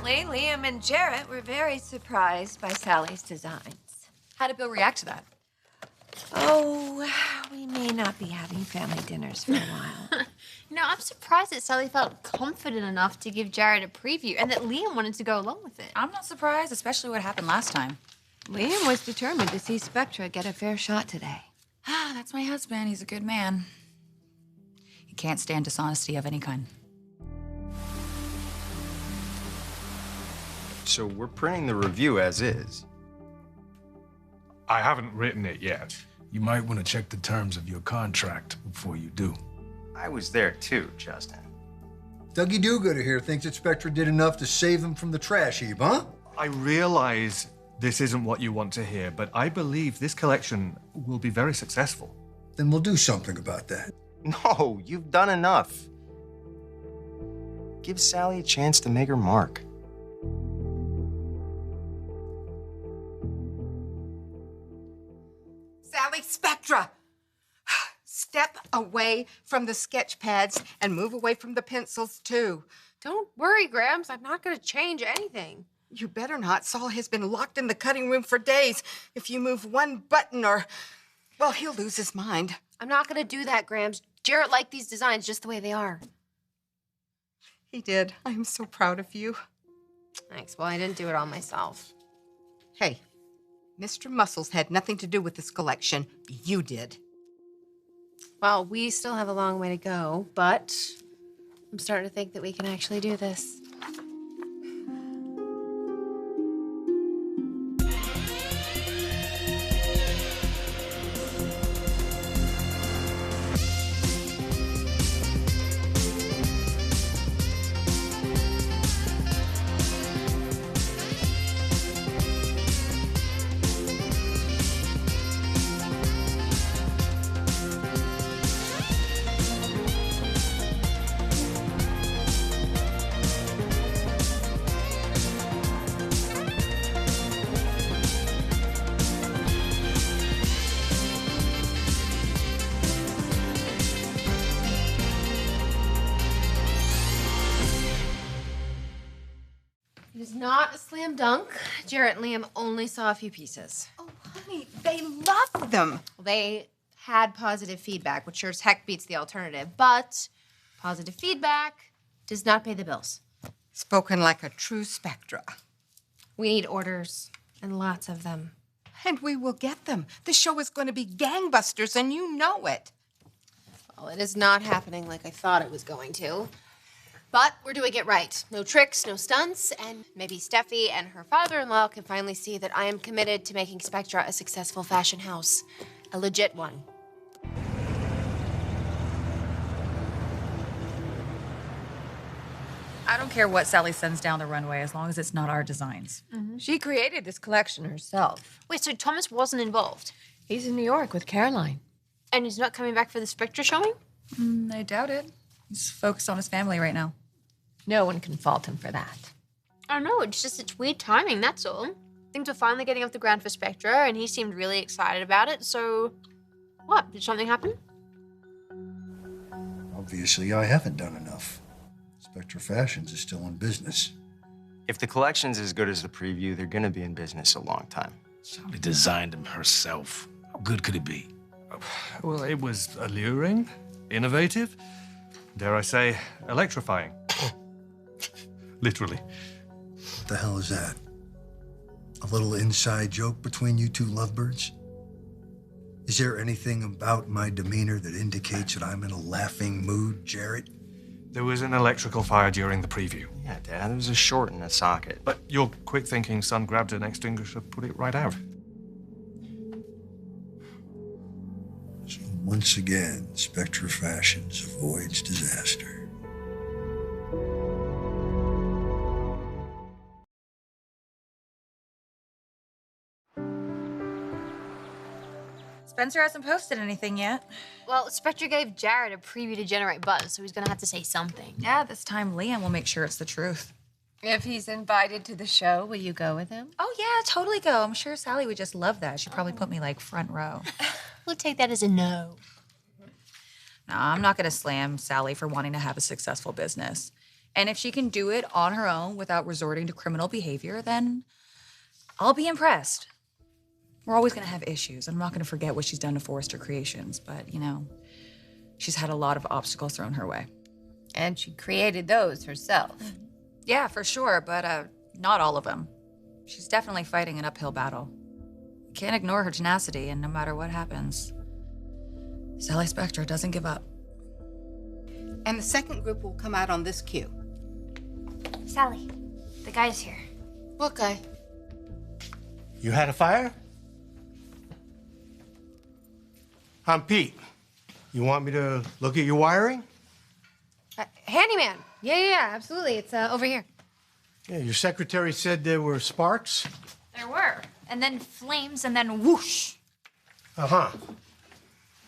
Apparently, Liam and Jarrett were very surprised by Sally's designs. How did Bill react to that? Oh, we may not be having family dinners for a while. I'm surprised that Sally felt confident enough to give Jared a preview and that Liam wanted to go along with it. I'm not surprised, especially what happened last time. Liam was determined to see Spectra get a fair shot today. Ah, that's my husband. He's a good man. He can't stand dishonesty of any kind. So we're printing the review as is. I haven't written it yet. You might want to check the terms of your contract before you do. I was there too, Justin. Dougie Do-Gooder here thinks that Spectra did enough to save them from the trash heap, huh? I realize this isn't what you want to hear, but I believe this collection will be very successful. Then we'll do something about that. No, you've done enough. Give Sally a chance to make her mark. Sally, Spectra! Step away from the sketch pads and move away from the pencils, too. Don't worry, Grams. I'm not going to change anything. You better not. Saul has been locked in the cutting room for days. If you move one button well, he'll lose his mind. I'm not going to do that, Grams. Jarrett liked these designs just the way they are. He did. I am so proud of you. Thanks. Well, I didn't do it all myself. Hey, Mr. Muscles had nothing to do with this collection. You did. Well, we still have a long way to go, but I'm starting to think that we can actually do this. It is not a slam dunk. Jarrett and Liam only saw a few pieces. Oh, honey, they love them. Well, they had positive feedback, which sure as heck beats the alternative, but positive feedback does not pay the bills. Spoken like a true Spectra. We need orders, and lots of them. And we will get them. The show is going to be gangbusters, and you know it. Well, it is not happening like I thought it was going to. But we're doing it right. No tricks, no stunts, and maybe Steffi and her father-in-law can finally see that I am committed to making Spectra a successful fashion house. A legit one. I don't care what Sally sends down the runway as long as it's not our designs. She created this collection herself. Wait, so Thomas wasn't involved? He's in New York with Caroline. And he's not coming back for the Spectra showing? I doubt it. He's focused on his family right now. No one can fault him for that. I don't know, it's weird timing, that's all. Things were finally getting off the ground for Spectra, and he seemed really excited about it, so... What, did something happen? Obviously, I haven't done enough. Spectra Fashions is still in business. If the collection's as good as the preview, they're gonna be in business a long time. Sally designed them herself. How good could it be? Well, it was alluring, innovative, dare I say, electrifying. Literally. What the hell is that? A little inside joke between you two lovebirds? Is there anything about my demeanor that indicates that I'm in a laughing mood, Jarrett? There was an electrical fire during the preview. Yeah, Dad, there was a short in a socket. But your quick-thinking son grabbed an extinguisher, put it right out. So once again, Spectra Fashions avoids disaster. Spencer hasn't posted anything yet. Well, Spectra gave Jared a preview to generate buzz, so he's gonna have to say something. Yeah, this time Liam will make sure it's the truth. If he's invited to the show, will you go with him? Oh, yeah, totally go. I'm sure Sally would just love that. She'd probably put me, like, front row. We'll take that as a no. No, I'm not going to slam Sally for wanting to have a successful business. And if she can do it on her own without resorting to criminal behavior, then I'll be impressed. We're always going to have issues. I'm not going to forget what she's done to Forrester Creations, but, you know, she's had a lot of obstacles thrown her way. And she created those herself. Yeah, for sure, but not all of them. She's definitely fighting an uphill battle. You can't ignore her tenacity, and no matter what happens, Sally Spectra doesn't give up. And the second group will come out on this cue. Sally, the guy's here. What guy? You had a fire? I'm Pete. You want me to look at your wiring? Handyman. Yeah, absolutely. It's over here. Yeah, your secretary said there were sparks. There were. And then flames, and then whoosh. Uh-huh.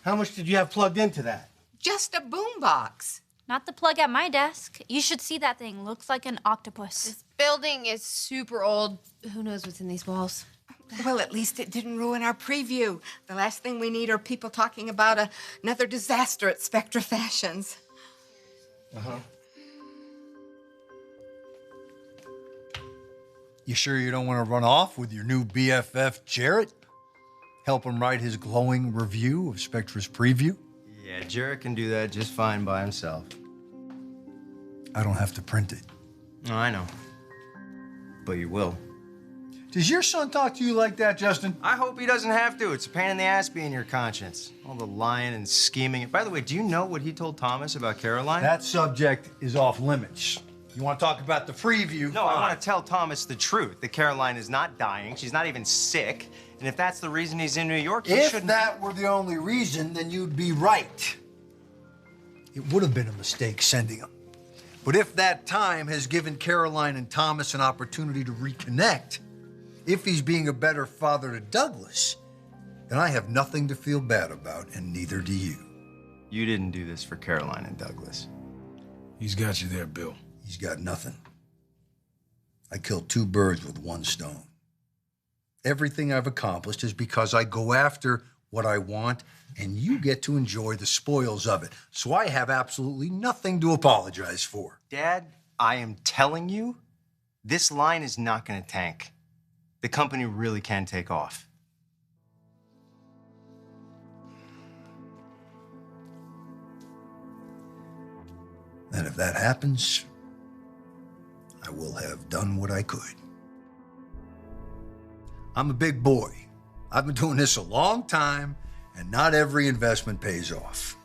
How much did you have plugged into that? Just a boombox. Not the plug at my desk. You should see that thing. Looks like an octopus. This building is super old. Who knows what's in these walls? Well, at least it didn't ruin our preview. The last thing we need are people talking about another disaster at Spectra Fashions. Uh-huh. You sure you don't want to run off with your new BFF, Jarrett? Help him write his glowing review of Spectra's preview? Yeah, Jarrett can do that just fine by himself. I don't have to print it. No, I know. But you will. Does your son talk to you like that, Justin? I hope he doesn't have to. It's a pain in the ass being your conscience. All the lying and scheming. By the way, do you know what he told Thomas about Caroline? That subject is off limits. You want to talk about the preview? No, I want to tell Thomas the truth. That Caroline is not dying. She's not even sick. And if that's the reason he's in New York, he If shouldn't... that were the only reason, then you'd be right. It would have been a mistake sending him. But if that time has given Caroline and Thomas an opportunity to reconnect, if he's being a better father to Douglas, then I have nothing to feel bad about, and neither do you. You didn't do this for Caroline and Douglas. He's got you there, Bill. He's got nothing. I killed two birds with one stone. Everything I've accomplished is because I go after what I want, and you get to enjoy the spoils of it. So I have absolutely nothing to apologize for. Dad, I am telling you, this line is not going to tank. The company really can take off. And if that happens, I will have done what I could. I'm a big boy. I've been doing this a long time, and not every investment pays off.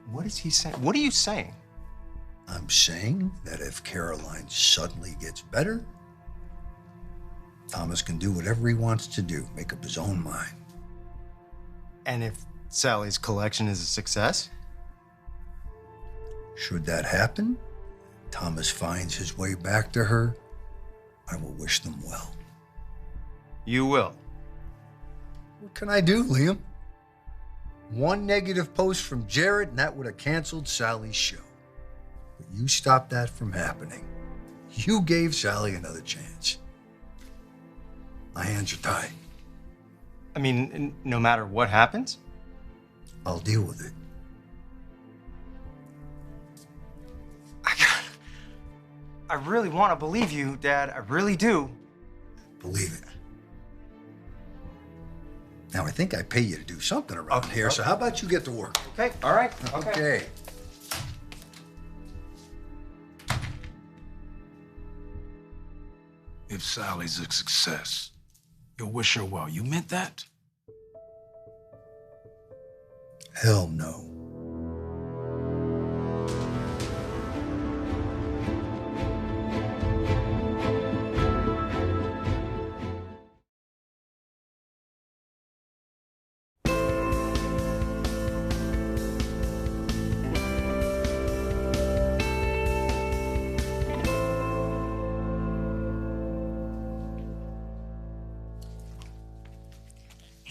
What is he saying? What are you saying? I'm saying that if Caroline suddenly gets better, Thomas can do whatever he wants to do, make up his own mind. And if Sally's collection is a success? Should that happen, Thomas finds his way back to her, I will wish them well. You will. What can I do, Liam? One negative post from Jarrett, and that would have canceled Sally's show. But you stopped that from happening. You gave Sally another chance. My hands are tied. I mean, no matter what happens? I'll deal with it. I really want to believe you, Dad. I really do. Believe it. Now, I think I pay you to do something around here, so how about you get to work? Okay, all right. Okay. If Sally's a success, you'll wish her well. You meant that? Hell no.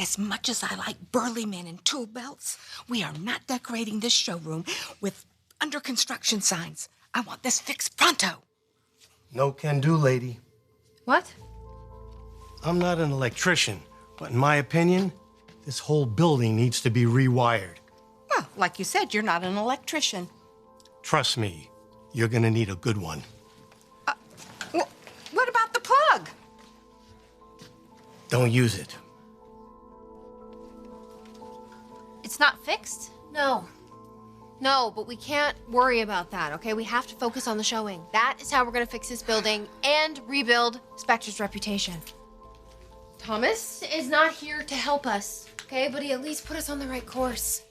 As much as I like burly men in tool belts, we are not decorating this showroom with under construction signs. I want this fixed pronto. No can do, lady. What? I'm not an electrician, but in my opinion, this whole building needs to be rewired. Well, like you said, you're not an electrician. Trust me, You're gonna need a good one. What about the plug? Don't use it. It's not fixed? No. No, but we can't worry about that, okay? We have to focus on the showing. That is how we're gonna fix this building and rebuild Spectre's reputation. Thomas is not here to help us, okay? But he at least put us on the right course.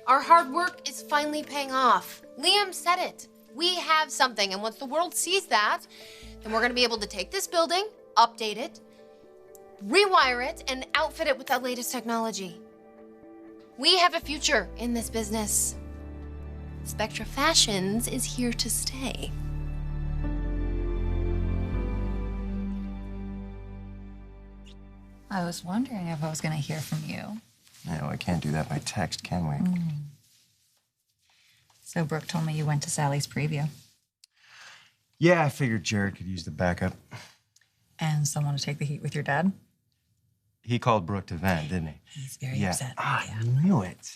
Our hard work is finally paying off. Liam said it. We have something, and once the world sees that, then we're gonna be able to take this building, update it, rewire it, and outfit it with the latest technology. We have a future in this business. Spectra Fashions is here to stay. I was wondering if I was going to hear from you. No, I can't do that by text, can we? So Brooke told me you went to Sally's preview. Yeah, I figured Jared could use the backup. And someone to take the heat with your dad? He called Brooke to vent, didn't he? He's very upset. I knew it.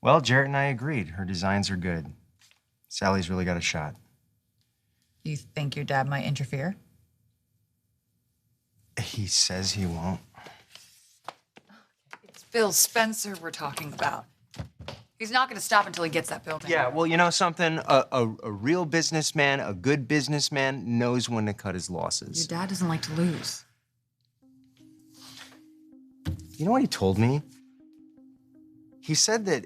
Well, Jared and I agreed. Her designs are good. Sally's really got a shot. You think your dad might interfere? He says he won't. It's Bill Spencer we're talking about. He's not going to stop until he gets that building. Yeah, well, you know something? A real businessman, a good businessman, knows when to cut his losses. Your dad doesn't like to lose. You know what he told me? He said that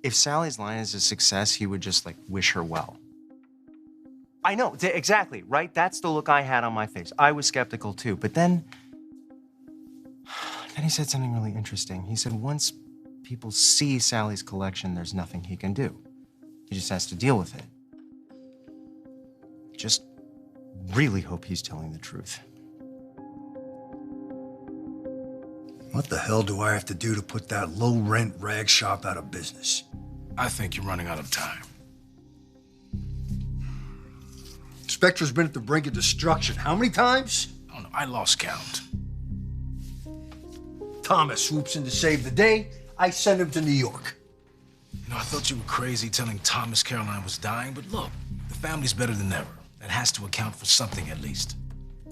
if Sally's line is a success, he would just, like, wish her well. I know, exactly, right? That's the look I had on my face. I was skeptical, too. But then he said something really interesting. He said once people see Sally's collection, there's nothing he can do. He just has to deal with it. Just really hope he's telling the truth. What the hell do I have to do to put that low-rent rag shop out of business? I think you're running out of time. Spectra's been at the brink of destruction how many times? I don't know. I lost count. Thomas swoops in to save the day. I send him to New York. You know, I thought you were crazy telling Thomas Caroline was dying, but look, the family's better than ever. That has to account for something at least.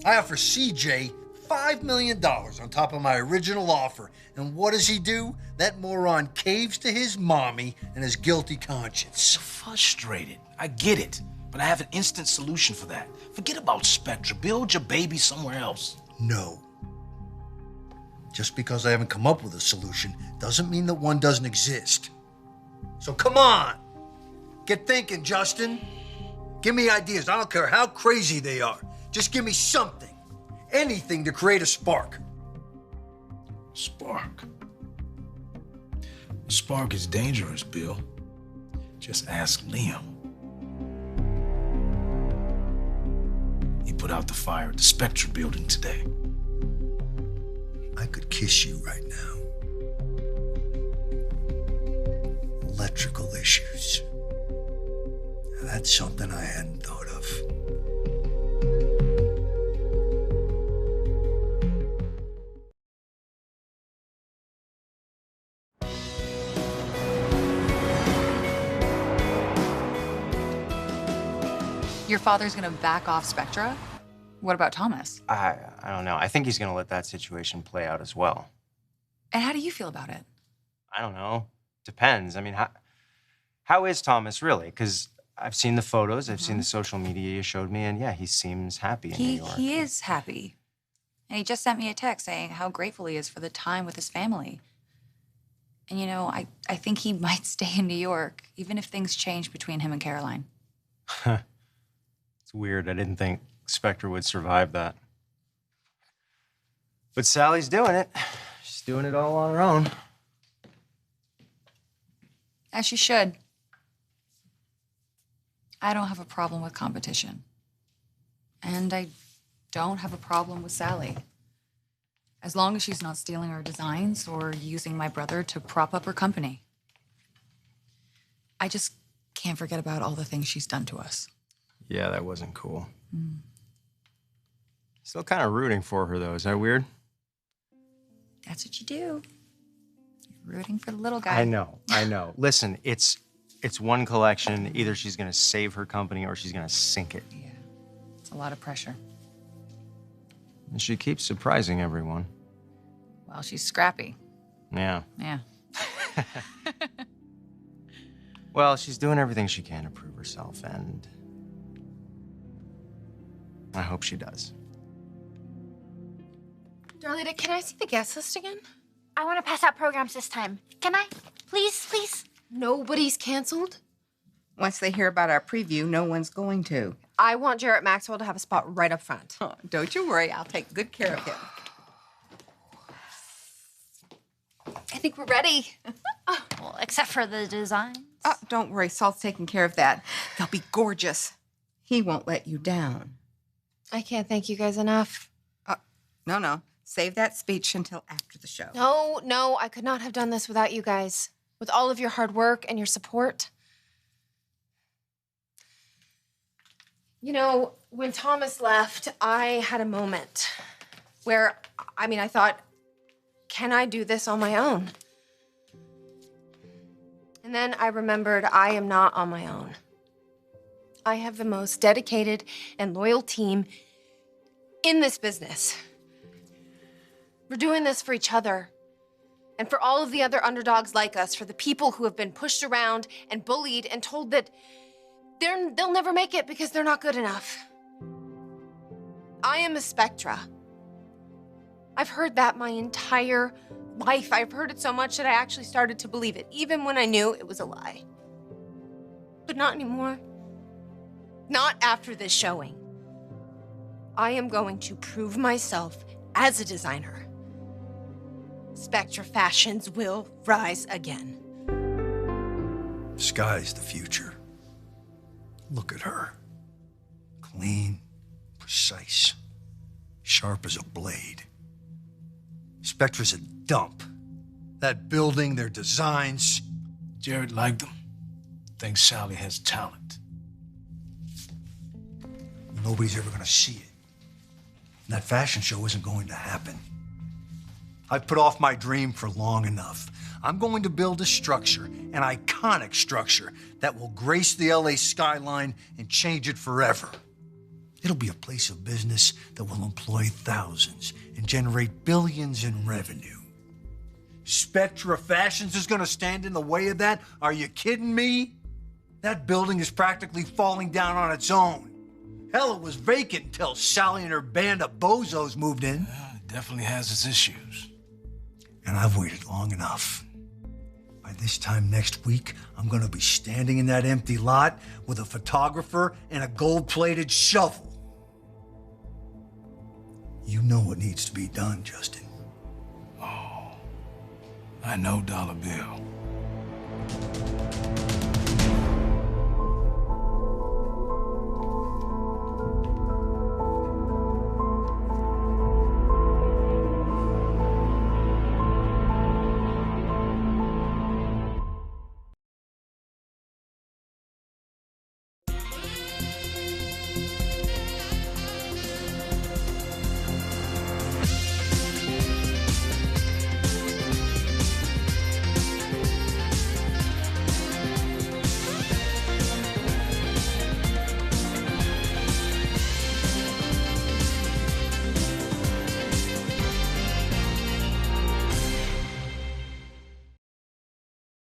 I offer CJ $5 million on top of my original offer. And what does he do? That moron caves to his mommy and his guilty conscience. You're frustrated. I get it. But I have an instant solution for that. Forget about Spectra. Build your baby somewhere else. No. Just because I haven't come up with a solution doesn't mean that one doesn't exist. So come on. Get thinking, Justin. Give me ideas. I don't care how crazy they are. Just give me something. Anything to create a spark. Spark. Spark is dangerous, Bill. Just ask Liam. He put out the fire at the Spectra building today. I could kiss you right now. Electrical issues. Now, that's something I hadn't thought of. Your father's gonna back off Spectra? What about Thomas? I don't know. I think he's gonna let that situation play out as well. And how do you feel about it? I don't know. Depends. I mean, how is Thomas really? Because I've seen the photos, I've seen the social media you showed me, and yeah, he seems happy in New York. He is happy. And he just sent me a text saying how grateful he is for the time with his family. And you know, I think he might stay in New York, even if things change between him and Caroline. It's weird. I didn't think Spectra would survive that. But Sally's doing it. She's doing it all on her own. As she should. I don't have a problem with competition. And I don't have a problem with Sally. As long as she's not stealing our designs or using my brother to prop up her company. I just can't forget about all the things she's done to us. Yeah, that wasn't cool. Still kind of rooting for her, though. Is that weird? That's what you do. You're rooting for the little guy. I know. Listen, it's It's one collection. Either she's gonna save her company or she's gonna sink it. Yeah, it's a lot of pressure. And she keeps surprising everyone. Well, she's scrappy. Yeah. Yeah. Well, she's doing everything she can to prove herself, and I hope she does. Darlita, can I see the guest list again? I want to pass out programs this time. Can I? Please, please. Nobody's canceled? Once they hear about our preview, no one's going to. I want Jarrett Maxwell to have a spot right up front. Oh, don't you worry, I'll take good care of him. I think we're ready. Well, except for the designs. Oh, don't worry, Salt's taking care of that. They'll be gorgeous. He won't let you down. I can't thank you guys enough. No. Save that speech until after the show. No, I could not have done this without you guys. With all of your hard work and your support. You know, when Thomas left, I had a moment where, I thought, can I do this on my own? And then I remembered I am not on my own. I have the most dedicated and loyal team in this business. We're doing this for each other and for all of the other underdogs like us, for the people who have been pushed around and bullied and told that they'll never make it because they're not good enough. I am a Spectra. I've heard that my entire life. I've heard it so much that I actually started to believe it, even when I knew it was a lie. But not anymore. Not after this showing. I am going to prove myself as a designer. Spectra Fashions will rise again. Sky's the future. Look at her. Clean, precise, sharp as a blade. Spectra's a dump. That building, their designs. Jared liked them. Thinks Sally has talent. Nobody's ever gonna see it. And that fashion show isn't going to happen. I've put off my dream for long enough. I'm going to build a structure, an iconic structure, that will grace the LA skyline and change it forever. It'll be a place of business that will employ thousands and generate billions in revenue. Spectra Fashions is gonna stand in the way of that? Are you kidding me? That building is practically falling down on its own. Hell, it was vacant until Sally and her band of bozos moved in. Yeah, it definitely has its issues. And I've waited long enough. By this time next week, I'm gonna be standing in that empty lot with a photographer and a gold-plated shovel. You know what needs to be done, Justin. Oh, I know, Dollar Bill.